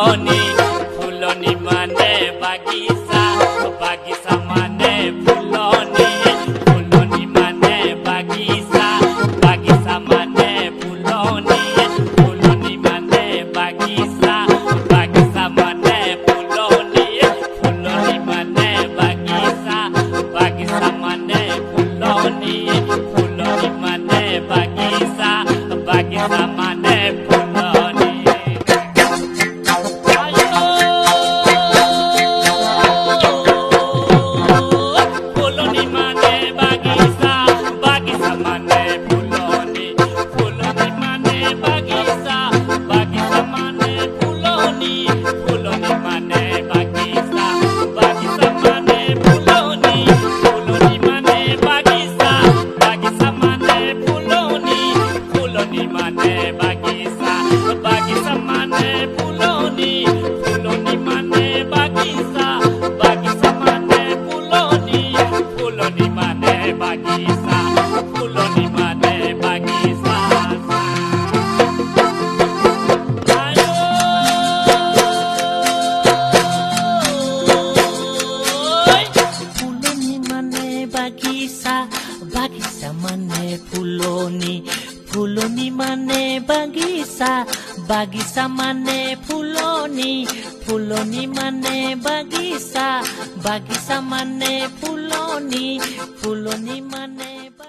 ফুলনি ফুলনি মানে বাগিচা বাগিচা মানে ফুলনি ফুলনি মানে বাগিচা বাগিচা মানে ফুলনি ফুলনি মানে বাগিচা বাগিচা মানে ফুলনি ফুলনি মানে বাগিচা বাগিচা মানে ফুলনি ফুলনি মানে বাগিচা বাগিচা মানে ফুলনি ফুলনি মানে বাগিচা বাগিচা মানে ফুলনি ফুলনি মানে বাগিচা বাগিচা মানে ফুলনি ফুলনি মানে বাগিচা বাগিচা মানে ফুলনি ফুলনি মানে বাগিচা বাগিচা মানে ফুলনি ফুলনি মানে বাগিচা বাগিচা মানে ফুলনি ফুলনি মানে বাগিচা বাগিচা মানে ফুলনি ফুলনি মানে বাগিচা ফুলনি মানে বাগিচা ফুলনি মানে বাগিচা বাগিচা মানে ফুলনি ফুলনি মানে বাগিচা বাগিচা মানে ফুলনি ফুলনি মানে বাগিচা বাগিচা মানে ফুলনি ফুলনি মানে